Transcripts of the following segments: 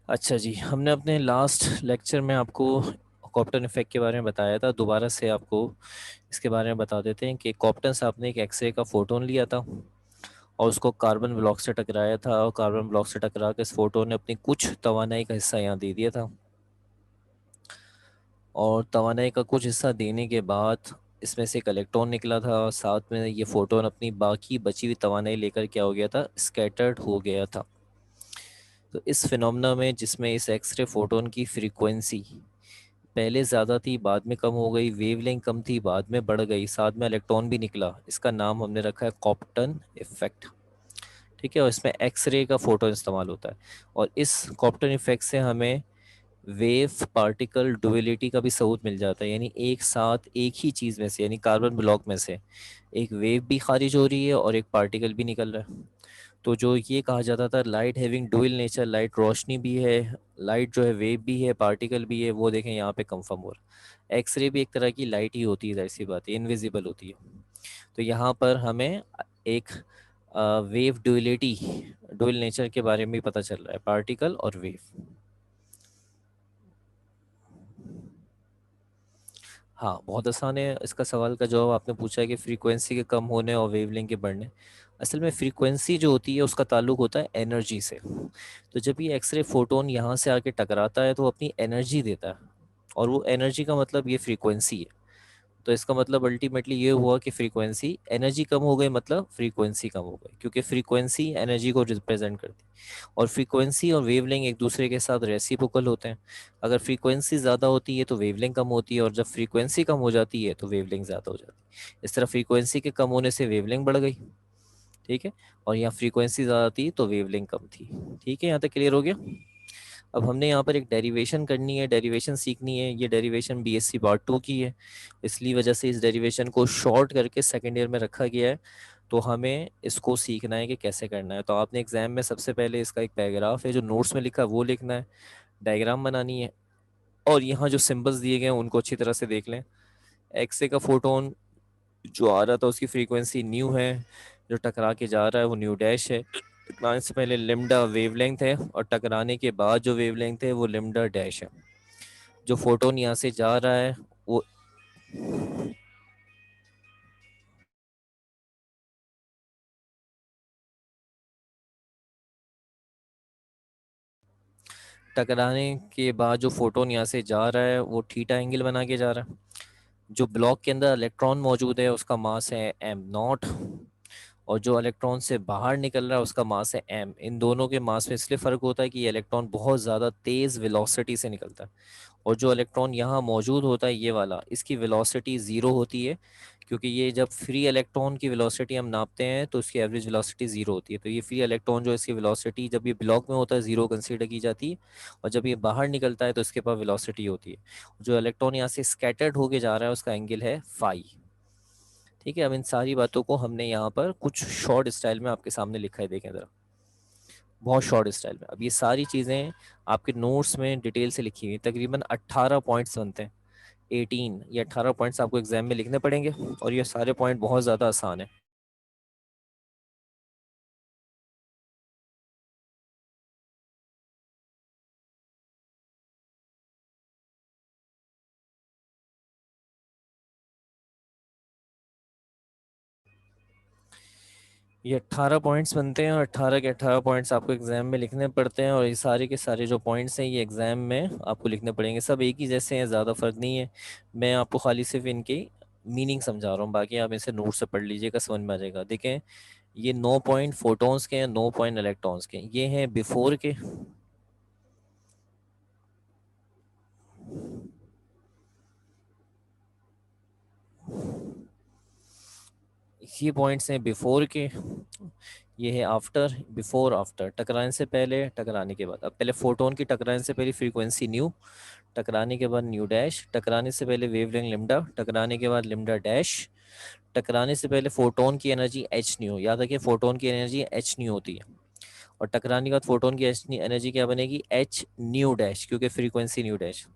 अच्छा जी, हमने अपने लास्ट लेक्चर में आपको कॉप्टन इफेक्ट के बारे में बताया था। दोबारा से आपको इसके बारे में बता देते हैं कि कॉप्टन साहब ने एक एक्सरे का फोटोन लिया था और उसको कार्बन ब्लॉक से टकराया था, और कार्बन ब्लॉक से टकरा के इस फोटोन ने अपनी कुछ तवानाई का हिस्सा यहाँ दे दिया था। और तवानाई का कुछ हिस्सा देने के बाद इसमें से एक इलेक्ट्रॉन निकला था, और साथ में ये फोटोन अपनी बाकी बची हुई तवानाई लेकर क्या हो गया था, स्कैटर्ड हो गया था। तो इस फिनोमेना में, जिसमें इस एक्सरे फोटोन की फ्रीक्वेंसी पहले ज़्यादा थी, बाद में कम हो गई, वेवलेंथ कम थी, बाद में बढ़ गई, साथ में इलेक्ट्रॉन भी निकला, इसका नाम हमने रखा है कॉप्टन इफेक्ट। ठीक है, और इसमें एक्सरे का फोटो इस्तेमाल होता है। और इस कॉप्टन इफेक्ट से हमें वेव पार्टिकल डुअलिटी का भी सबूत मिल जाता है, यानी एक साथ एक ही चीज़ में से, यानी कार्बन ब्लॉक में से एक वेव भी खारिज हो रही है और एक पार्टिकल भी निकल रहा है। तो जो ये कहा जाता था light having dual nature, light रोशनी भी है, लाइट जो है वेव भी है, पार्टिकल भी है, वो देखें यहाँ पे कंफर्म हो रहा है। एक्सरे भी एक तरह की लाइट ही होती है, ऐसी बात है, इनविजिबल होती है। तो यहाँ पर हमें एक वेव डुअलिटी, डुअल नेचर के बारे में भी पता चल रहा है, पार्टिकल और वेव। हाँ, बहुत आसान है। इसका सवाल का जवाब आपने पूछा है कि फ्रीक्वेंसी के कम होने और वेवलेंथ के बढ़ने। असल में फ्रीक्वेंसी जो होती है उसका ताल्लुक होता है एनर्जी से। तो जब ये एक्सरे फोटोन यहाँ से आके टकराता है तो वो अपनी एनर्जी देता है, और वो एनर्जी का मतलब ये फ्रीक्वेंसी है। तो इसका मतलब अल्टीमेटली ये हुआ कि फ्रीक्वेंसी, एनर्जी कम हो गई मतलब फ्रीक्वेंसी कम हो गई, क्योंकि फ्रीक्वेंसी एनर्जी को रिप्रेजेंट करती है। और फ्रीक्वेंसी और वेवलेंथ एक दूसरे के साथ रेसिप्रोकल होते हैं। अगर फ्रीक्वेंसी ज़्यादा होती है तो वेवलेंथ कम होती है, और जब फ्रीक्वेंसी कम हो जाती है तो वेवलेंथ ज़्यादा हो जाती है। इस तरह फ्रीक्वेंसी के कम होने से वेवलेंथ बढ़ गई। ठीक है, और यहाँ फ्रीक्वेंसी ज़्यादा थी तो वेवलेंथ कम थी। ठीक है, यहाँ तक क्लियर हो गया। अब हमने यहाँ पर एक डेरिवेशन करनी है, डेरिवेशन सीखनी है। ये डेरिवेशन बीएससी पार्ट 2 की है, इसलिए वजह से इस डेरिवेशन को शॉर्ट करके सेकेंड ईयर में रखा गया है। तो हमें इसको सीखना है कि कैसे करना है। तो आपने एग्जाम में सबसे पहले इसका एक पैराग्राफ है जो नोट्स में लिखा है वो लिखना है, डायग्राम बनानी है, और यहाँ जो सिंबल्स दिए गए हैं उनको अच्छी तरह से देख लें। एक्सरे का फोटोन जो आ रहा था उसकी फ्रीक्वेंसी न्यू है, जो टकरा के जा रहा है वो न्यू डैश है। टकराने से पहले लिम्डा वेवलेंथ है, और टकराने के बाद जो वेवलेंथ है वो लिम्डा डैश है। जो फोटोन यहाँ से जा रहा है वो टकराने के बाद जो फोटोन यहाँ से जा रहा है वो थीटा एंगल बना के जा रहा है। जो ब्लॉक के अंदर इलेक्ट्रॉन मौजूद है उसका मास है m0, और जो इलेक्ट्रॉन से बाहर निकल रहा है उसका मास है m। इन दोनों के मास में इसलिए फ़र्क होता है कि ये इलेक्ट्रॉन बहुत ज़्यादा तेज़ वेलोसिटी से निकलता है, और जो इलेक्ट्रॉन यहाँ मौजूद होता है ये वाला, इसकी वेलोसिटी ज़ीरो होती है। क्योंकि ये जब फ्री इलेक्ट्रॉन की वेलोसिटी हम नापते हैं तो उसकी एवरेज वेलोसिटी ज़ीरो होती है। तो ये फ्री इलेक्ट्रॉन जो इसकी वेलोसिटी जब ये ब्लॉक में होता है ज़ीरो कंसीडर की जाती है, और जब ये बाहर निकलता है तो इसके पास वेलोसिटी होती है। जो इलेक्ट्रॉन यहाँ से स्कैटर्ड होके जा रहा है उसका एंगल है फाई। ठीक है, अब इन सारी बातों को हमने यहाँ पर कुछ शॉर्ट स्टाइल में आपके सामने लिखा है, देखें ज़रा, बहुत शॉर्ट स्टाइल में। अब ये सारी चीज़ें आपके नोट्स में डिटेल से लिखी हुई, तकरीबन 18 पॉइंट्स बनते हैं। 18 या 18 पॉइंट्स आपको एग्जाम में लिखने पड़ेंगे, और ये सारे पॉइंट बहुत ज़्यादा आसान है। ये 18 पॉइंट्स बनते हैं, और 18 के 18 पॉइंट्स आपको एग्जाम में लिखने पड़ते हैं, और ये सारे के सारे जो पॉइंट्स हैं ये एग्जाम में आपको लिखने पड़ेंगे। सब एक ही जैसे हैं, ज़्यादा फर्क नहीं है। मैं आपको खाली सिर्फ इनकी मीनिंग समझा रहा हूँ, बाकी आप इसे नोट से पढ़ लीजिएगा, समझ में आ जाएगा। देखें, ये 9 पॉइंट फोटॉन्स के हैं, 9 पॉइंट इलेक्ट्रॉन्स के हैं। ये हैं बिफोर के, ये पॉइंट्स हैं बिफोर के, ये है आफ्टर। बिफोर आफ्टर, टकराने से पहले, टकराने के बाद। अब पहले फोटोन की टकराने से पहले फ्रीक्वेंसी न्यू, टकराने के बाद न्यू डैश, टकराने से पहले वेवलेंथ लिम्डा, टकराने के बाद लिम्डा डैश। टकराने से पहले फोटोन की एनर्जी एच न्यू, याद रखिए फोटोन की एनर्जी एच न्यू होती है। और टकराने के बाद फोटोन की एनर्जी क्या बनेगी, एच न्यू डैश, क्योंकि फ्रीक्वेंसी न्यू डैश।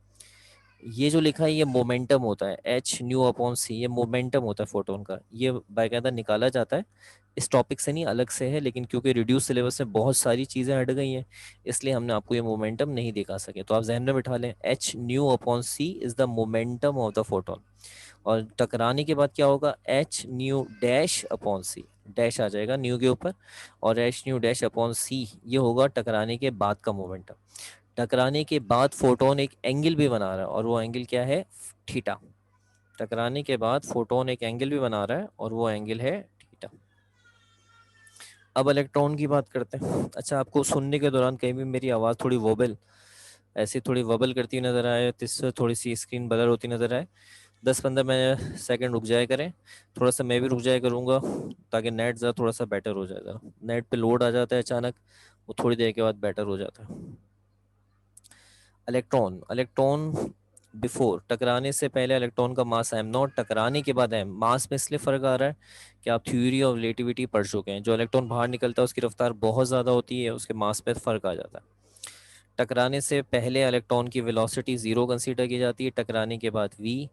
ये जो लिखा है ये मोमेंटम होता है, एच न्यू अपॉन सी, ये मोमेंटम होता है फोटोन का, ये बाकायदा निकाला जाता है। इस टॉपिक से नहीं, अलग से है, लेकिन क्योंकि रिड्यूस सिलेबस में बहुत सारी चीज़ें हट गई हैं, इसलिए हमने आपको ये मोमेंटम नहीं दिखा सके। तो आप जहन में बिठा लें, H nu upon C is the momentum of the photon. और टकराने के बाद क्या होगा, H nu dash upon C, dash आ जाएगा न्यू के ऊपर, और H nu dash upon C ये होगा टकराने के बाद का मोमेंटम। टकराने के बाद फोटोन एक एंगल भी बना रहा है, और वो एंगल क्या है, थीटा। टकराने के बाद फोटोन एक एंगल भी बना रहा है, और वो एंगल है थीटा। अब इलेक्ट्रॉन की बात करते हैं। अच्छा, आपको सुनने के दौरान कहीं भी मेरी आवाज़ थोड़ी वोबल, ऐसी थोड़ी वबल करती हुई नजर आए, तो इससे थोड़ी सी स्क्रीन ब्लर होती नजर आए, 10-15 सेकंड रुक जाया करें। थोड़ा सा मैं भी रुक जाया करूंगा, ताकि नेट ज़रा थोड़ा सा बेटर हो जाए। ज़रा नेट पे लोड आ जाता है अचानक, वो थोड़ी देर के बाद बेटर हो जाता है। इलेक्ट्रॉन, इलेक्ट्रॉन बिफोर, टकराने से पहले इलेक्ट्रॉन का मास एम नॉट, टकराने के बाद एम। मास में इसलिए फर्क आ रहा है कि आप थ्योरी ऑफ रिलेटिविटी पढ़ चुके हैं, जो इलेक्ट्रॉन बाहर निकलता है उसकी रफ्तार बहुत ज़्यादा होती है, उसके मास पे फर्क आ जाता है। टकराने से पहले इलेक्ट्रॉन की वेलोसिटी जीरो कंसीडर की जाती है, टकराने के बाद वी।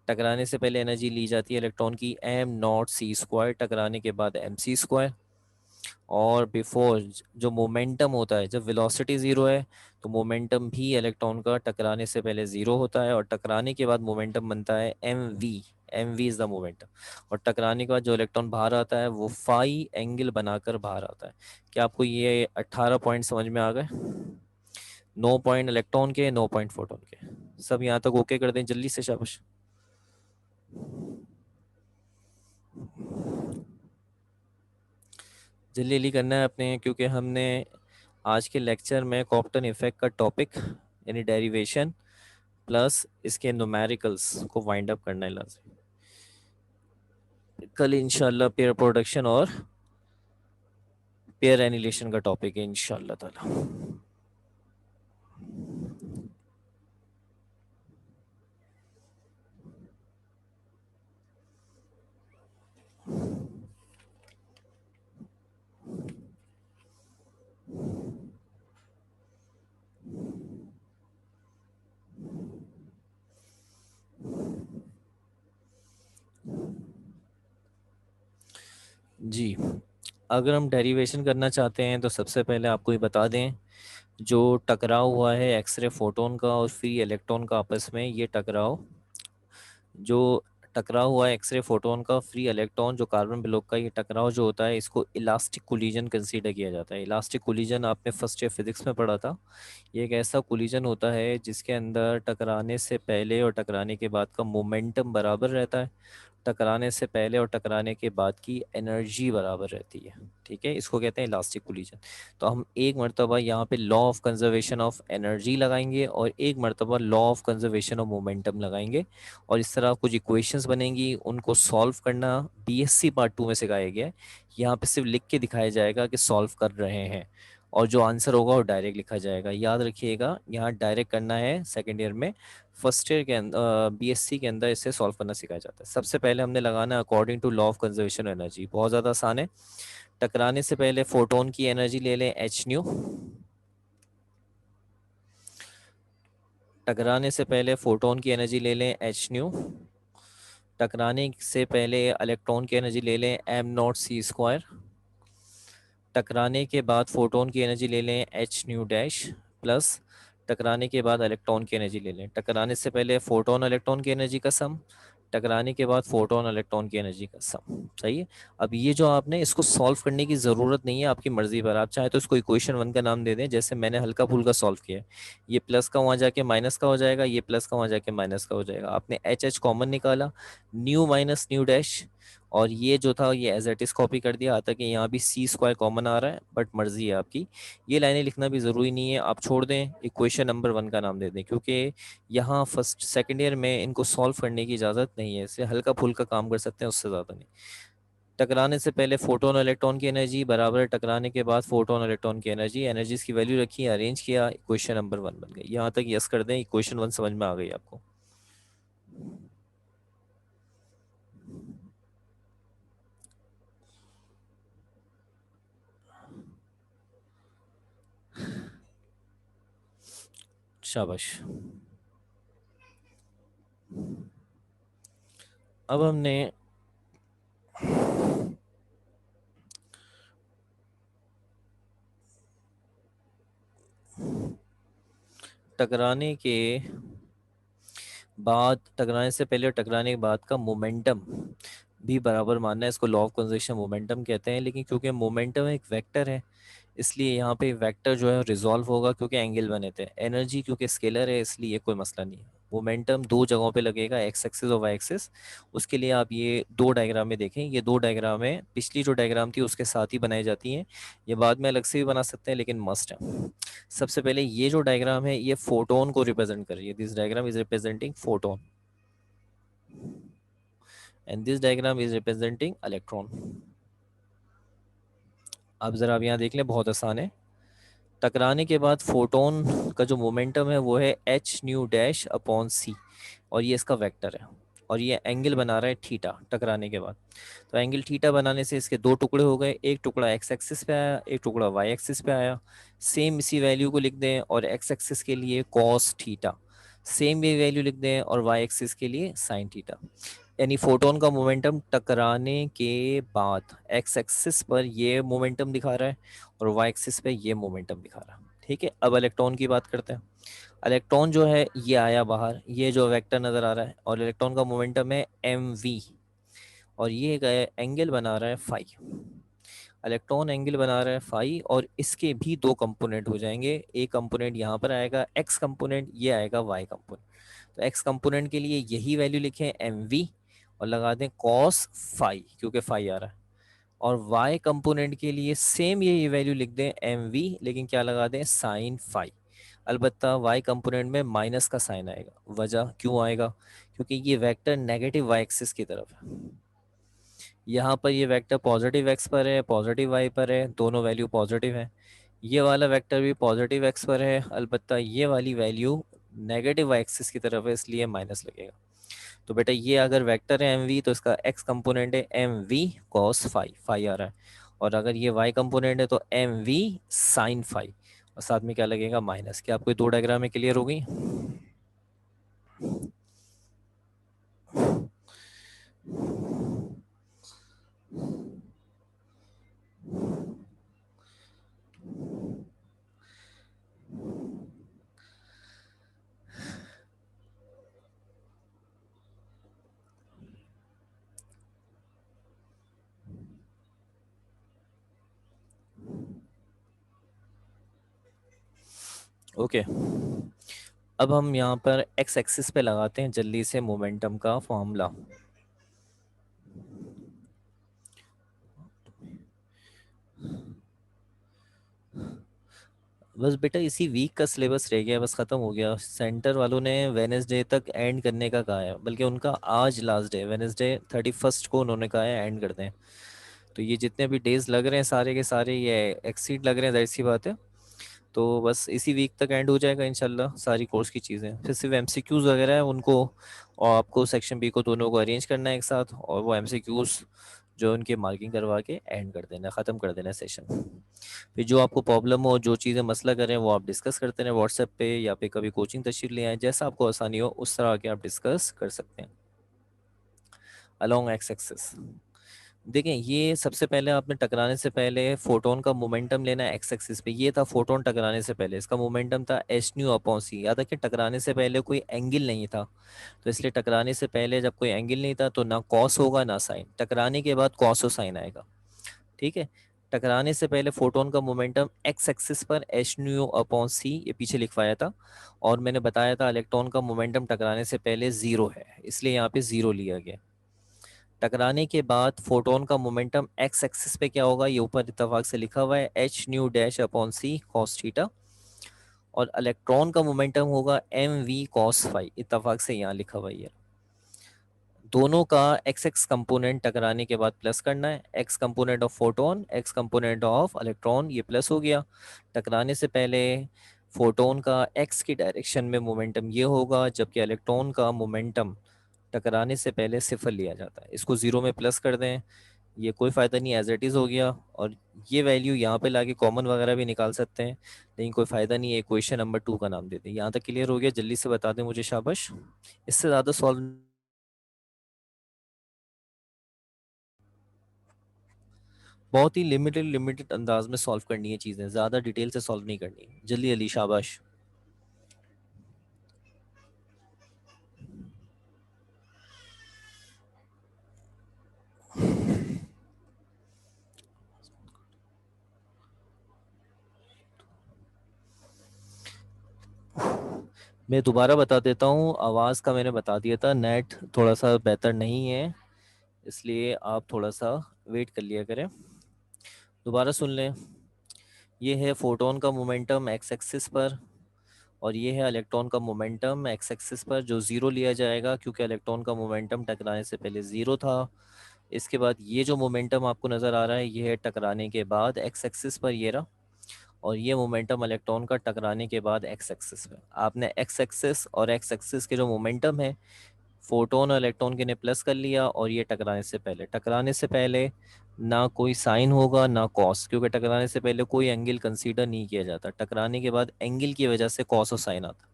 टकराने से पहले एनर्जी ली जाती है इलेक्ट्रॉन की एम नॉट सी स्क्वायर, टकराने के बाद एम सी स्क्वायर। और बिफोर जो मोमेंटम होता है, जब वेलोसिटी ज़ीरो है तो मोमेंटम भी इलेक्ट्रॉन का टकराने से पहले ज़ीरो होता है, और टकराने के बाद मोमेंटम बनता है M V. M V is the momentum. और टकराने के बाद जो इलेक्ट्रॉन बाहर आता है वो फाई एंगल बनाकर बाहर आता है। क्या आपको ये 18 पॉइंट समझ में आ गए? 9 पॉइंट इलेक्ट्रॉन के, 9 पॉइंट फोटोन के, सब यहाँ तक ओके कर दें जल्दी से, शाबाश। जल्दी जल्दी करना है अपने, क्योंकि हमने आज के लेक्चर में कॉप्टन इफेक्ट का टॉपिक यानी डेरिवेशन प्लस इसके न्यूमेरिकल्स को वाइंड अप करना है लाजमी। कल इंशाल्लाह पेयर प्रोडक्शन और पेयर एनिलेशन का टॉपिक है इंशाल्लाह ताला। जी, अगर हम डेरिवेशन करना चाहते हैं तो सबसे पहले आपको ये बता दें, जो टकराव हुआ है एक्सरे फोटोन का और फ्री इलेक्ट्रॉन का आपस में, ये टकराव, जो टकराव हुआ है एक्सरे फोटोन का फ्री इलेक्ट्रॉन जो कार्बन ब्लॉक का, ये टकराव जो होता है इसको इलास्टिक कोलिजन कंसीडर किया जाता है। इलास्टिक कोलिजन आपने फर्स्ट ईयर फिजिक्स में पढ़ा था। ये एक ऐसा कोलिजन होता है जिसके अंदर टकराने से पहले और टकराने के बाद का मोमेंटम बराबर रहता है, टकराने से पहले और टकराने के बाद की एनर्जी बराबर रहती है। ठीक है, इसको कहते हैं इलास्टिक कोलिजन। तो हम एक मरतबा यहाँ पे law of conservation of energy लगाएंगे, और एक मरतबा law of conservation of momentum लगाएंगे, और इस तरह कुछ इक्वेशंस बनेंगी, उनको सॉल्व करना बीएससी पार्ट 2 में सिखाया गया है। यहाँ पे सिर्फ लिख के दिखाया जाएगा कि सॉल्व कर रहे हैं, और जो आंसर होगा वो डायरेक्ट लिखा जाएगा। याद रखिएगा, यहाँ डायरेक्ट करना है सेकेंड ईयर में। फर्स्ट ईयर के अंदर बीएससी के अंदर इसे सॉल्व करना सिखाया जाता है। सबसे पहले हमने लगाना है according to law of conservation energy, बहुत ज़्यादा आसान है। टकराने से पहले फोटोन की एनर्जी ले लें एच न्यू। टकराने से पहले फोटोन की एनर्जी ले लें एच न्यू। टकराने से पहले इलेक्ट्रॉन की एनर्जी ले लें एम नॉट सी स्क्वायर। टकराने के बाद फोटोन की एनर्जी ले लें एच न्यू डैश प्लस, टकराने के बाद इलेक्ट्रॉन की एनर्जी ले लें। टकराने से पहले फोटोन इलेक्ट्रॉन की एनर्जी का सम, टकराने के बाद फोटोन इलेक्ट्रॉन की एनर्जी का सम। सही है। अब ये जो आपने इसको सॉल्व करने की ज़रूरत नहीं है, आपकी मर्जी पर, आप चाहे तो इसको इक्वेशन 1 का नाम दे दें, जैसे मैंने हल्का फुल्का सॉल्व किया है। ये प्लस का वहाँ जाके माइनस का हो जाएगा, ये प्लस का वहाँ जाके माइनस का हो जाएगा। आपने एच एच कॉमन निकाला, न्यू माइनस न्यू डैश, और ये जो था ये एज एट इज कॉपी कर दिया। आता कि यहाँ भी सी स्क्वायर कॉमन आ रहा है, बट मर्जी है आपकी, ये लाइनें लिखना भी ज़रूरी नहीं है, आप छोड़ दें, इक्वेशन नंबर 1 का नाम दे दें, क्योंकि यहाँ फर्स्ट सेकेंड ईयर में इनको सॉल्व करने की इजाज़त नहीं है, इससे हल्का फुल्का काम कर सकते हैं, उससे ज़्यादा नहीं। टकराने से पहले फोटोन इलेक्ट्रॉन की एनर्जी बराबर है टकराने के बाद फोटोन इलेक्ट्रॉन की एनर्जी, एनर्जीज की वैल्यू रखी, अरेंज किया, इक्वेशन नंबर 1 बन गई। यहाँ तक यस कर दें, इक्वेशन 1 समझ में आ गई आपको? शाबाश। अब हमने टकराने के बाद, टकराने से पहले और टकराने के बाद का मोमेंटम भी बराबर मानना है। इसको लॉ ऑफ कंजर्वेशन मोमेंटम कहते हैं, लेकिन क्योंकि मोमेंटम एक वेक्टर है इसलिए यहाँ पे वेक्टर जो है रिजॉल्व होगा, क्योंकि एंगल बने थे। एनर्जी क्योंकि स्केलर है इसलिए कोई मसला नहीं है। मोमेंटम दो जगहों पे लगेगा, एक्स एक्सिस और वाई एक्सिस। उसके लिए आप ये दो डायग्राम में देखें, ये दो डायग्राम है, पिछली जो डायग्राम थी उसके साथ ही बनाई जाती हैं। ये बाद में अलग से भी बना सकते हैं लेकिन मस्ट है। सबसे पहले ये जो डायग्राम है ये फोटोन को रिप्रेजेंट कर रही है। This diagram is representing photon and this diagram is representing electron. अब जरा आप यहाँ देख लें, बहुत आसान है। टकराने के बाद फोटोन का जो मोमेंटम है वो है एच न्यू डैश अपॉन सी, और ये इसका वेक्टर है। और ये एंगल बना रहा है थीटा टकराने के बाद। तो एंगल थीटा बनाने से इसके दो टुकड़े हो गए, एक टुकड़ा एक्स एक्सिस पे आया, एक टुकड़ा वाई एक्सिस पे आया। सेम इसी वैल्यू को लिख दें और एक्स एक्सिस के लिए कॉस थीटा, सेम ये वैल्यू लिख दें और वाई एक्सिस के लिए साइन थीटा। यानी फोटोन का मोमेंटम टकराने के बाद एक्स एक्सिस पर ये मोमेंटम दिखा रहा है और वाई एक्सिस पे ये मोमेंटम दिखा रहा है। ठीक है, अब इलेक्ट्रॉन की बात करते हैं। इलेक्ट्रॉन जो है ये आया बाहर, ये जो वेक्टर नजर आ रहा है, और इलेक्ट्रॉन का मोमेंटम है एम वी, और ये एंगल बना रहा है फाई। इलेक्ट्रॉन एंगल बना रहा है फाई, और इसके भी दो कंपोनेंट हो जाएंगे। एक कंपोनेंट यहाँ पर आएगा एक्स कंपोनेंट, ये आएगा वाई कंपोनेंट। तो एक्स कंपोनेंट के लिए यही वैल्यू लिखें एम वी और लगा दें कॉस फाई, क्योंकि फाई आ रहा है। और वाई कंपोनेंट के लिए सेम ये वैल्यू लिख दें एम वी, लेकिन क्या लगा दें साइन फाई। अलबत्ता वाई कंपोनेंट में माइनस का साइन आएगा। वजह क्यों आएगा? क्योंकि ये वेक्टर नेगेटिव वाई एक्सिस की तरफ है। यहाँ पर ये वेक्टर पॉजिटिव एक्स पर है, पॉजिटिव वाई पर है, दोनों वैल्यू पॉजिटिव है। ये वाला वेक्टर भी पॉजिटिव एक्स पर है, अलबत्ता ये वाली वैल्यू नेगेटिव वाई एक्सिस की तरफ है, इसलिए माइनस लगेगा। तो बेटा ये अगर वेक्टर है एम वी तो इसका एक्स कंपोनेंट है M V cos phi, phi आ रहा है। और अगर ये वाई कंपोनेंट है तो एम वी साइन फाई, और साथ में क्या लगेगा माइनस। क्या आपको ये दो डायग्राम में क्लियर हो गई? ओके, अब हम यहाँ पर एक्स एक्सिस पे लगाते हैं जल्दी से मोमेंटम का फॉर्मूला। बस बेटा इसी वीक का सिलेबस रह गया, बस ख़त्म हो गया। सेंटर वालों ने वेनेसडे तक एंड करने का कहा है, बल्कि उनका आज लास्ट डे, वेनेसडे 31 को उन्होंने कहा है एंड कर दें। तो ये जितने भी डेज लग रहे हैं सारे के सारे ये एक्सीड लग रहे हैं, जाहिर सी बात है। तो बस इसी वीक तक एंड हो जाएगा इंशाल्लाह सारी कोर्स की चीज़ें। फिर सिर्फ एमसीक्यूज़ वगैरह है उनको, और आपको सेक्शन बी को दोनों को अरेंज करना है एक साथ, और वो एमसीक्यूज़ जो उनके मार्किंग करवा के एंड कर देना, ख़त्म कर देना सेशन। फिर जो आपको प्रॉब्लम हो, जो चीज़ें मसला करें, वो आप डिस्कस करते रहें व्हाट्सएप पे, या फिर कभी कोचिंग तशरीफ ले आएँ, जैसा आपको आसानी हो उस तरह आके आप डिस्कस कर सकते हैं। अलोंग एक्स एक्सिस देखें, ये सबसे पहले आपने टकराने से पहले फोटोन का मोमेंटम लेना है एक्स एक्सिस पे। ये था फोटोन टकराने से पहले, इसका मोमेंटम था एच न्यू अपॉन सी। याद रखें टकराने से पहले कोई एंगल नहीं था, तो इसलिए टकराने से पहले जब कोई एंगल नहीं था तो ना कॉस होगा ना साइन। टकराने के बाद कॉस और साइन आएगा। ठीक है, टकराने से पहले फोटोन का मोमेंटम एक्स एक्सिस पर एच न्यू अपॉन सी, ये पीछे लिखवाया था। और मैंने बताया था इलेक्ट्रॉन का मोमेंटम टकराने से पहले जीरो है, इसलिए यहाँ पे जीरो लिया गया। टकराने के बाद फोटोन का मोमेंटम एक्स एक्सिस पे क्या होगा, ये ऊपर इत्तेफाक से लिखा हुआ है एच न्यू डैश अपॉन सी कॉस थीटा। और इलेक्ट्रॉन का मोमेंटम होगा एम वी कॉस फाई, इत्तेफाक से यहाँ लिखा हुआ है। दोनों का एक्स एक्स कंपोनेंट टकराने के बाद प्लस करना है। X component of photon, x component of electron, ये प्लस हो गया। टकराने से पहले फोटोन का एक्स की डायरेक्शन में मोमेंटम ये होगा, जबकि इलेक्ट्रॉन का मोमेंटम टकराने से पहले सिफर लिया जाता है। इसको ज़ीरो में प्लस कर दें, ये कोई फ़ायदा नहीं, एज इट इज़ हो गया। और ये वैल्यू यहाँ पे लाके कॉमन वगैरह भी निकाल सकते हैं, लेकिन कोई फ़ायदा नहीं है। क्वेश्चन नंबर 2 का नाम देते हैं। यहाँ तक क्लियर हो गया? जल्दी से बता दें मुझे, शाबाश। इससे ज़्यादा सॉल्व बहुत ही लिमिटेड लिमिटेड अंदाज में सॉल्व करनी है चीजें, ज्यादा डिटेल से सॉल्व नहीं करनी है। जल्दी जल्दी, शाबाश। मैं दोबारा बता देता हूँ, आवाज का मैंने बता दिया था, नेट थोड़ा सा बेहतर नहीं है, इसलिए आप थोड़ा सा वेट कर लिया करें। दोबारा सुन लें। ये है फोटोन का मोमेंटम एक्स एक्सिस पर, और ये है इलेक्ट्रॉन का मोमेंटम एक्स एक्सिस पर, जो जीरो लिया जाएगा क्योंकि इलेक्ट्रॉन का मोमेंटम टकराने से पहले जीरो था। इसके बाद ये जो मोमेंटम आपको नज़र आ रहा है, ये है टकराने के बाद एक्स एक्सिस पर, ये रहा। और ये मोमेंटम इलेक्ट्रॉन का टकराने के बाद एक्स एक्सिस पे। आपने एक्स एक्सिस और एक्स एक्सिस के जो मोमेंटम है फोटोन और इलेक्ट्रॉन के ने प्लस कर लिया, और ये टकराने से पहले, टकराने से पहले ना कोई साइन होगा ना कॉस, क्योंकि टकराने से पहले कोई एंगल कंसीडर नहीं किया जाता, टकराने के बाद एंगल की वजह से कॉस और साइन आता।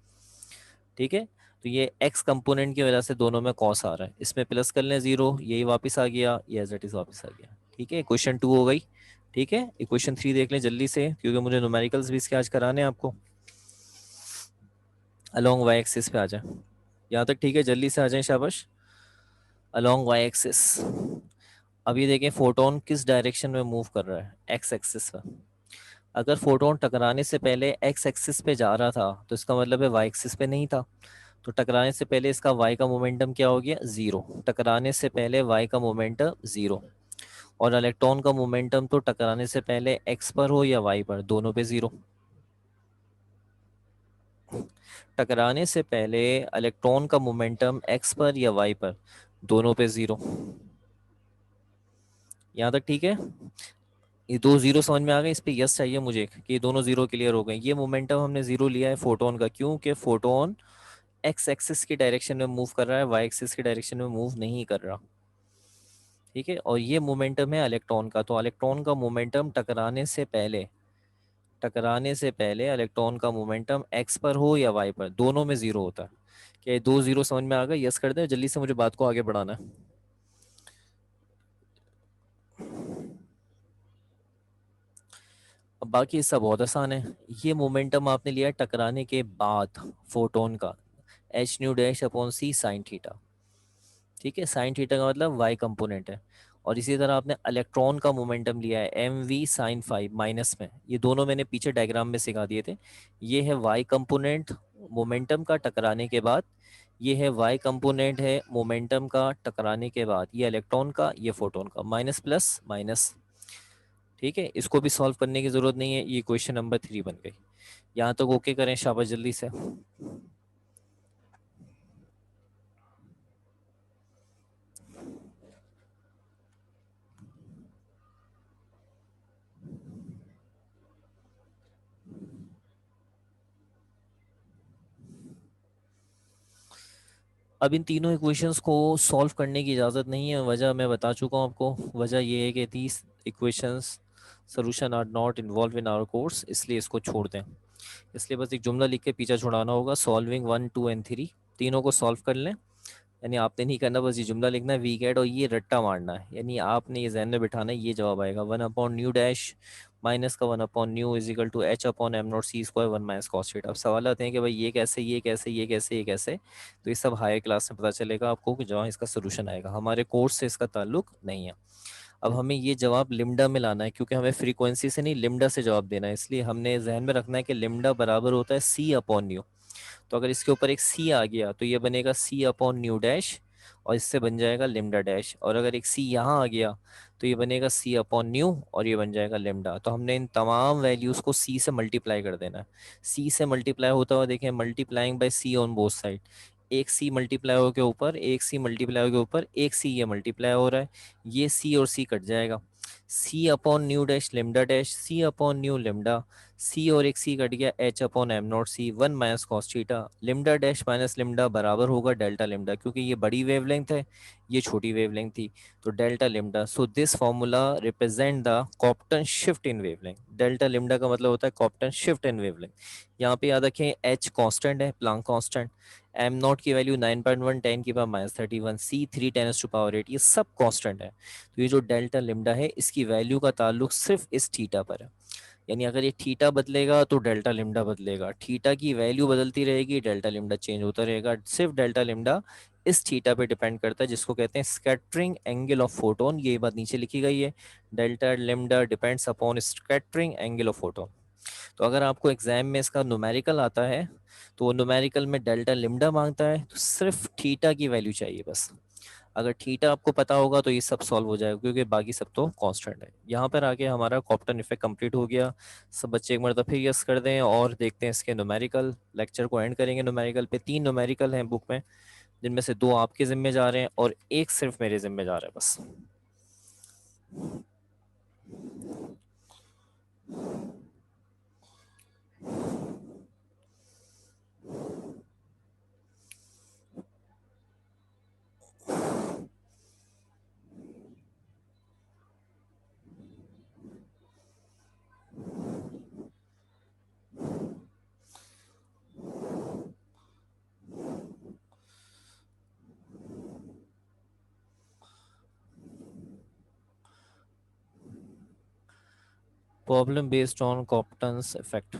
ठीक है, तो ये एक्स कंपोनेंट की वजह से दोनों में कॉस आ रहा है, इसमें प्लस कर लें जीरो, यही वापस आ गया, ये एज इट इज वापस आ गया। ठीक है, इक्वेशन 2 हो गई। ठीक है, इक्वेशन 3 देख लें जल्दी से, क्योंकि मुझे न्यूमेरिकल्स भी इसके आज कराने हैं आपको। अलोंग वाई एक्सिस पे आ जाए, यहाँ तक ठीक है, जल्दी से आ जाएं, शाबाश। Along Y axis. अब ये देखें फोटोन किस डायरेक्शन में मूव कर रहा है, एक्स एक्सिस पर। अगर फोटोन टकराने से पहले एक्स एक्सिस पे जा रहा था, तो इसका मतलब है वाई एक्सिस पे नहीं था। तो टकराने से पहले इसका वाई का मोमेंटम क्या हो गया, जीरो। टकराने से पहले वाई का मोमेंटम जीरो। और इलेक्ट्रॉन का मोमेंटम तो टकराने से पहले एक्स पर हो या वाई पर, दोनों पे जीरो। टकराने से पहले इलेक्ट्रॉन का मोमेंटम एक्स पर या वाई पर, दोनों पे जीरो। यहाँ तक ठीक है। ये दो जीरो समझ में आ गए, इस पे यस चाहिए मुझे कि ये दोनों जीरो क्लियर हो गए। ये मोमेंटम हमने जीरो लिया है फोटोन का, क्यों कि फोटोन एक्स एक्सिस की डायरेक्शन में मूव कर रहा है, वाई एक्सिस की डायरेक्शन में मूव नहीं कर रहा। ठीक है, और ये मोमेंटम है इलेक्ट्रॉन का, तो इलेक्ट्रॉन का मोमेंटम टकराने से पहले, टकराने से पहले इलेक्ट्रॉन का मोमेंटम एक्स पर हो या वाई पर, दोनों में जीरो होता है। क्या ये दो जीरो समझ में आ गए, यस कर दे जल्दी से, मुझे बात को आगे बढ़ाना है। अब बाकी सब बहुत आसान है। ये मोमेंटम आपने लिया है टकराने के बाद फोटोन का, एच न्यू डैश अपॉन सी साइन थीटा। ठीक है, साइन थीटा का मतलब वाई कंपोनेंट है। और इसी तरह आपने इलेक्ट्रॉन का मोमेंटम लिया है M V sine five minus में, ये दोनों मैंने पीछे डायग्राम में सिखा दिए थे। ये है वाई कंपोनेंट मोमेंटम का टकराने के बाद, ये है वाई कंपोनेंट है मोमेंटम का टकराने के बाद, ये इलेक्ट्रॉन का, ये फोटोन का, माइनस प्लस माइनस। ठीक है, इसको भी सॉल्व करने की जरूरत नहीं है, ये क्वेश्चन नंबर 3 बन गई। यहाँ तक ओके करें, शाबाश जल्दी से। अब इन तीनों इक्वेशंस को सॉल्व करने की इजाज़त नहीं है, वजह मैं बता चुका हूँ आपको। वजह ये है कि these equations solution are not involve in our course, इसलिए इसको छोड़ दें। इसलिए बस एक जुमला लिख के पीछे छुड़ाना होगा, सॉल्विंग 1 2 एंड 3, तीनों को सॉल्व कर लें। यानी आपने नहीं करना, बस ये जुमला लिखना है, वी गेट, और ये रट्टा मारना है, यानी आपने ये जहन में बिठाना है, ये जवाब आएगा 1/न्यू डैश माइनस का 1/न्यू is equal to H upon M naught C square 1 minus cos theta. अब सवाल आते हैं कि भाई ये कैसे, ये कैसे, ये कैसे, ये कैसे। तो ये सब हायर क्लास में पता चलेगा आपको कि जहाँ इसका सोल्यूशन आएगा, हमारे कोर्स से इसका ताल्लुक नहीं है। अब हमें ये जवाब लिम्डा में लाना है, क्योंकि हमें फ्रीक्वेंसी से नहीं लिम्डा से जवाब देना है, इसलिए हमने जहन में रखना है कि लिम्डा बराबर होता है सी अपॉन न्यू। तो अगर इसके ऊपर एक सी आ गया तो ये बनेगा सी अपॉन न्यू डैश, और इससे बन जाएगा लिम्डा डैश। और अगर एक सी यहाँ आ गया तो ये बनेगा सी अपॉन न्यू, और ये बन जाएगा लिम्डा। तो हमने इन तमाम वैल्यूज़ को सी से मल्टीप्लाई कर देना है। सी से मल्टीप्लाई होता हुआ देखें, multiplying by C on both side. एक सी मल्टीप्लाई हो के ऊपर, एक सी मल्टीप्लाई हो के ऊपर, एक सी ये मल्टीप्लाई हो रहा है, ये सी और सी कट जाएगा। C upon nu dash lambda dash, C upon nu lambda, C और एक सी कट गया, एच अपॉन एम नॉट सी 1 minus cos theta. Lambda dash minus lambda बराबर होगा डेल्टा लिम्डा, क्योंकि ये बड़ी वेवलेंथ है, ये छोटी वेवलेंथ थी, तो delta lambda. So this formula represent the Compton shift in wavelength. Delta lambda का मतलब होता है कॉप्टन शिफ्ट इन वेवलेंथ। यहाँ पे याद रखें एच कांस्टेंट है, प्लांक कांस्टेंट। एम नॉट की वैल्यू 9.1 10 की पावर -31, सी 3 10⁸ ये सब कांस्टेंट है। तो ये जो डेल्टा लिम्डा है इसकी वैल्यू का ताल्लुक सिर्फ इस थीटा पर है। यानी अगर ये थीटा बदलेगा तो डेल्टा लिम्डा बदलेगा, थीटा की वैल्यू बदलती रहेगी, डेल्टा लिम्डा चेंज होता रहेगा। सिर्फ डेल्टा लिम्डा इस थीटा पे डिपेंड करता है, जिसको कहते हैं स्कैटरिंग एंगल ऑफ फोटोन। ये बात नीचे लिखी गई है, delta lambda depends upon scattering angle of photon. तो अगर आपको एग्जाम में इसका न्यूमेरिकल आता है तो वो न्यूमेरिकल में डेल्टा लिम्डा मांगता है, तो सिर्फ थीटा की वैल्यू चाहिए बस। अगर थीटा आपको पता होगा तो ये सब सॉल्व हो जाएगा, क्योंकि बाकी सब तो कांस्टेंट है। यहाँ पर आके हमारा कॉप्टन इफेक्ट कंप्लीट हो गया। सब बच्चे एक मरतबा फिर यस कर दें और देखते हैं इसके न्यूमेरिकल। लेक्चर को एंड करेंगे न्यूमेरिकल पे। 3 न्यूमेरिकल हैं बुक में, जिनमें से 2 आपके जिम्मे जा रहे हैं और एक सिर्फ मेरे जिम्मे जा रहा है बस। Problem based on Compton's effect.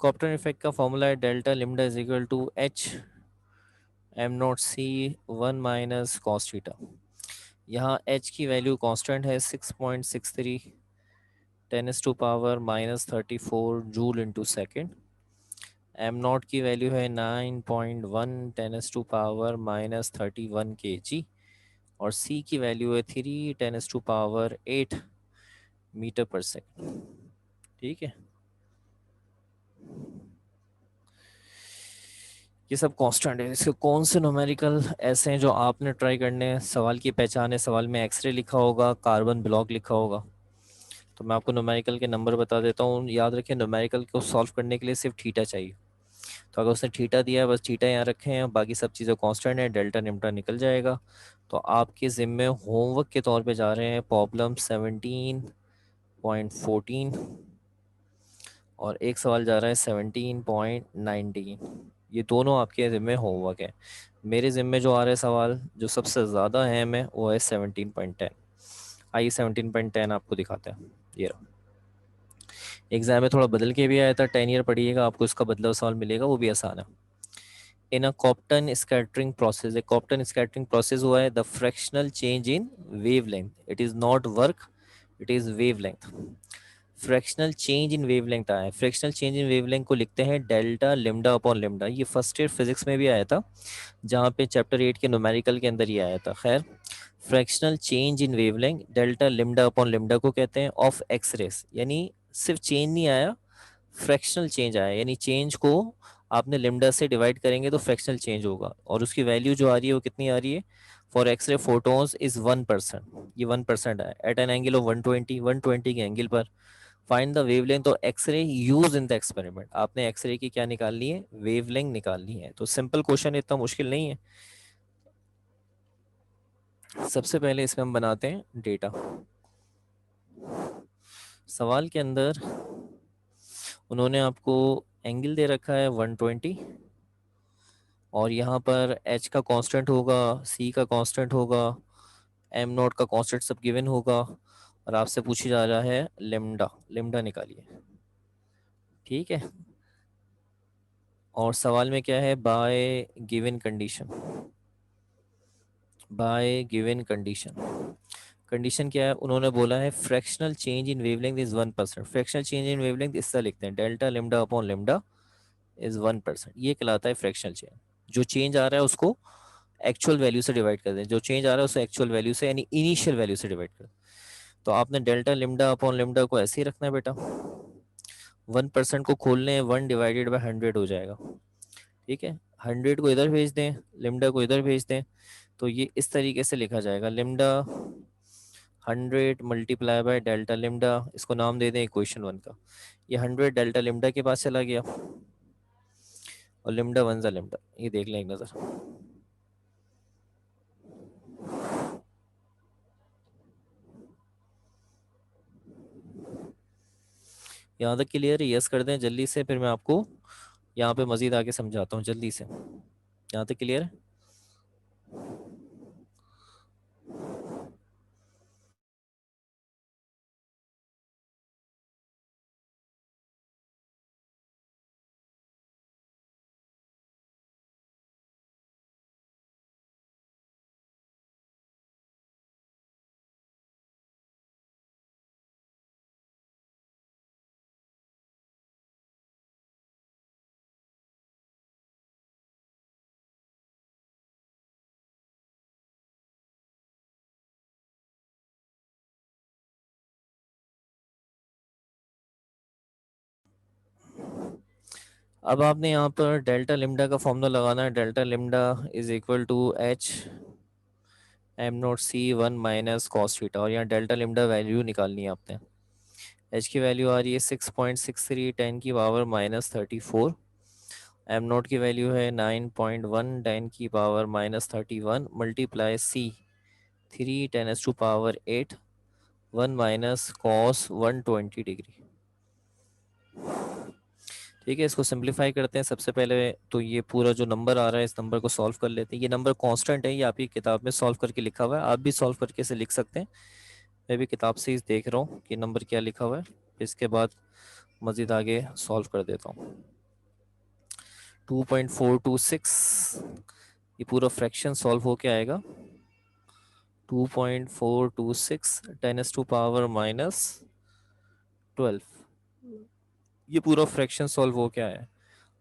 Compton effect का फॉर्मूला है delta lambda is equal to h m naught C 1 - cos theta. यहाँ h की वैल्यू कांस्टेंट है 6.63 10⁻⁻34 joule into second. M naught की वैल्यू है 9.1 10⁻⁻31 kg। और c की वैल्यू है 3 10⁸8 मीटर पर सेकेंड। ठीक है, ये सब कांस्टेंट है। इसके कौन से न्यूमेरिकल ऐसे हैं जो आपने ट्राई करने हैं? सवाल की पहचान है, सवाल में एक्सरे लिखा होगा, कार्बन ब्लॉक लिखा होगा। तो मैं आपको न्यूमेरिकल के नंबर बता देता हूँ, याद रखें न्यूमेरिकल को सॉल्व करने के लिए सिर्फ थीटा चाहिए। तो अगर उसने थीटा दिया है, बस थीटा यहाँ रखे हैं, बाकी सब चीज़ें कांस्टेंट है, डेल्टा निम्टा निकल जाएगा। तो आपके जिम्मे होमवर्क के तौर पे जा रहे हैं प्रॉब्लम 17.14 और एक सवाल जा रहा है 17.19। ये दोनों आपके ज़िम्मे होमवर्क है। मेरे ज़िम्मे जो आ रहा है सवाल जो सबसे ज़्यादा अहम है वो है 17.10। आइए 17.10 आपको दिखाते हैं। ये रहा। एग्जाम में थोड़ा बदल के भी आया था, 10 ईयर पढ़िएगा आपको इसका बदला सवाल मिलेगा, वो भी आसान है। इन अ कॉप्टन स्कैटरिंग प्रोसेस, ए कॉप्टन स्कैटरिंग प्रोसेस हुआ है the fractional change in wavelength, it is not work, it is wavelength. Fractional change in wavelength आया है। फ्रैक्शनल चेंज इन वेवलेंथ को लिखते हैं डेल्टा लिम्डा अपॉन लिम्डा। ये फर्स्ट ईयर फिजिक्स में भी आया था, जहाँ पे चैप्टर 8 के न्यूमेरिकल के अंदर ही आया था। खैर, fractional change in wavelength delta lambda upon lambda को कहते हैं ऑफ एक्स रेस। यानी सिर्फ चेंज नहीं आया, फ्रैक्शनल चेंज आया, यानी चेंज को आपने लिम्डा से डिवाइड करेंगे तो फ्रैक्शनल चेंज होगा। और उसकी वैल्यू जो आ रही है वो कितनी आ रही है? For x-ray photons is 1%। ये 1% आया एट एन एंगल ऑफ 120 के एंगल पर। Find the wavelength of x-ray use in the experiment. आपने एक्सरे की क्या निकालनी है? वेवलेंथ निकालनी है। तो सिंपल क्वेश्चन, इतना मुश्किल नहीं है। सबसे पहले इसमें हम बनाते हैं डेटा। सवाल के अंदर उन्होंने आपको एंगल दे रखा है 120 और यहाँ पर h का कांस्टेंट होगा, c का कांस्टेंट होगा, m नॉट का कांस्टेंट सब गिवन होगा और आपसे पूछी जा रहा है लेमडा। लेमडा निकालिए। ठीक है, और सवाल में क्या है? Bye given condition. Bye given condition, condition क्या है? उन्होंने बोला है fractional change in wavelength is 1%। Fractional change in wavelength इस तरह लिखते हैं, डेल्टा लिम्डा अपॉन लिम्डा इज 1%। ये कहलाता है फ्रैक्शनल चेंज। जो चेंज आ रहा है उसको एक्चुअल वैल्यू से डिवाइड कर दें, जो चेंज आ रहा है उसे एक्चुअल वैल्यू से यानी इनिशियल वैल्यू से डिवाइड कर। तो आपने डेल्टा लिम्डा अपॉन लिम्डा को ऐसे ही रखना है बेटा। 1% को खोलने 1/100 हो जाएगा। ठीक है, 100 को इधर भेज दें, लिम्डा को इधर भेज दें, तो ये इस तरीके से लिखा जाएगा, लिम्डा 100 × डेल्टा लिम्डा। इसको नाम दे दें इक्वेशन 1 का। ये 100 डेल्टा लिम्डा के पास चला गया और लिम्डा 1 ज़ा लिम्डा। ये देख लें एक नज़र। यहाँ तक क्लियर है? यस कर दें जल्दी से, फिर मैं आपको यहाँ पे मजीद आगे समझाता हूँ जल्दी से। यहाँ तक क्लियर है? अब आपने यहाँ पर डेल्टा लिम्डा का फॉर्मूला लगाना है। Delta lambda is equal to h m naught c one minus cos theta, और यहाँ डेल्टा लिम्डा वैल्यू निकालनी है आपने। एच की वैल्यू आ रही है 6.63 10 की पावर माइनस 34। एम नोट की वैल्यू है 9.1 10 की power minus 31 multiply C 3 10 to power 8 1 minus cos 120 degree. ठीक है, इसको सिंप्लीफाई करते हैं। सबसे पहले तो ये पूरा जो नंबर आ रहा है इस नंबर को सॉल्व कर लेते हैं। ये नंबर कांस्टेंट है, ये आपकी किताब में सॉल्व करके लिखा हुआ है, आप भी सॉल्व करके इसे लिख सकते हैं। मैं भी किताब से ही देख रहा हूँ कि नंबर क्या लिखा हुआ है, इसके बाद मज़ीद आगे सॉल्व कर देता हूँ। 2.426 ये पूरा फ्रैक्शन सॉल्व होके आएगा। 2.426 10 to power-12, ये पूरा फ्रैक्शन सॉल्व हो क्या है।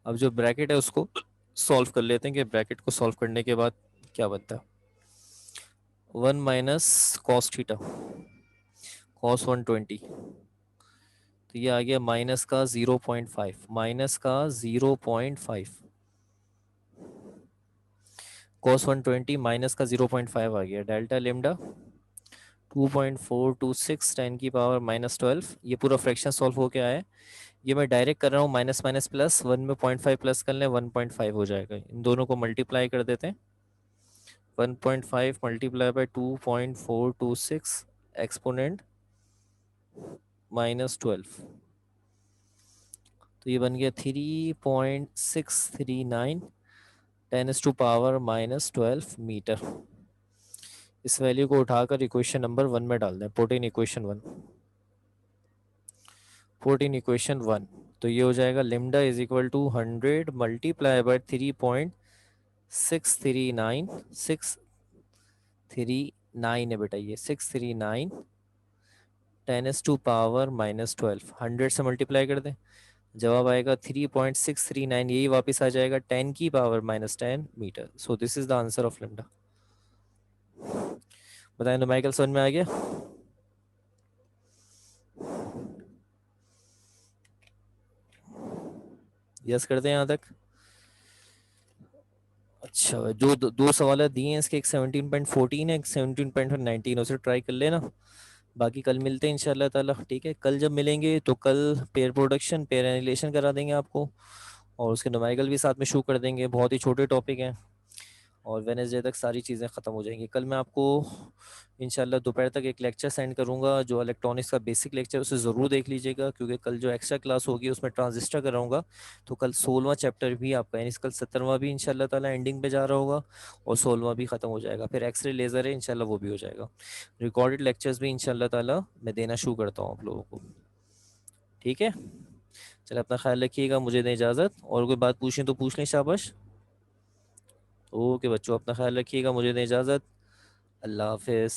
अब जो ब्रैकेट है उसको सॉल्व कर लेते हैं कि ब्रैकेट को सॉल्व करने के बाद क्या बनता है। 1 माइनस कॉस थीटा कॉस 120, तो ये आ गया माइनस का 0.5, माइनस का 0.5 कॉस 120 माइनस का 0.5 आ गया। डेल्टा लेमडा 2.426 10 की पावर माइनस 12, ये पूरा फ्रैक्शन सॉल्व हो के आया है। ये मैं डायरेक्ट कर रहा हूँ, माइनस माइनस प्लस, 1 में 0.5 प्लस कर लें 1.5 हो जाएगा। इन दोनों को मल्टीप्लाई कर देते हैं। 1.5 मल्टीप्लाई बाय 2.426 एक्सपोनेंट -12, तो ये बन गया 3.639 10 to power-12 मीटर। इस वैल्यू को उठाकर इक्वेशन नंबर 1 में डाल दें, प्रोटीन इक्वेशन 1। प्रोटीन इक्वेशन 1, तो ये हो जाएगा lambda is equal to 100 multiply by 3.639, 639 है बेटा, ये 639 10 to power-12, 100 से मल्टीप्लाई कर दें, जवाब आएगा 3.639, यही वापस आ जाएगा 10 की power metre. So this is the answer of lambda. बताएं तो माइकल, समझ में आ गया? यस कर दें यहाँ तक? अच्छा, जो दो सवाल दिए हैं इसके, एक 17.14 है, एक 17.19, उसे ट्राई कर लेना। बाकी कल मिलते हैं इंशाल्लाह ताला। ठीक है, कल जब मिलेंगे तो कल पेयर प्रोडक्शन, पेयर एनिलेशन करा देंगे आपको, और उसके नुमेरिकल भी साथ में शो कर देंगे। बहुत ही छोटे टॉपिक हैं, और वेनेसडे तक सारी चीज़ें ख़त्म हो जाएंगी। कल मैं आपको इंशाल्लाह दोपहर तक एक लेक्चर सेंड करूंगा, जो इलेक्ट्रॉनिक्स का बेसिक लेक्चर, उसे ज़रूर देख लीजिएगा, क्योंकि कल जो एक्स्ट्रा क्लास होगी उसमें ट्रांजिस्टर कराऊंगा। तो कल 16वां चैप्टर भी आपका, यानी कल 17वां भी इंशाल्लाह ताला एंडिंग पे जा रहा होगा, और 16वां भी ख़त्म हो जाएगा। फिर एक्सरे लेज़र है इंशाल्लाह, वो भी हो जाएगा। रिकॉर्डेड लेक्चर्स भी इंशाल्लाह ताला मैं देना शुरू करता हूँ आप लोगों को। ठीक है, चलो अपना ख्याल रखिएगा, मुझे दें इजाज़त। और कोई बात पूछें तो पूछ लें, शाबाश। ओके बच्चों, अपना ख्याल रखिएगा, मुझे दें इजाज़त। अल्लाह हाफिज़।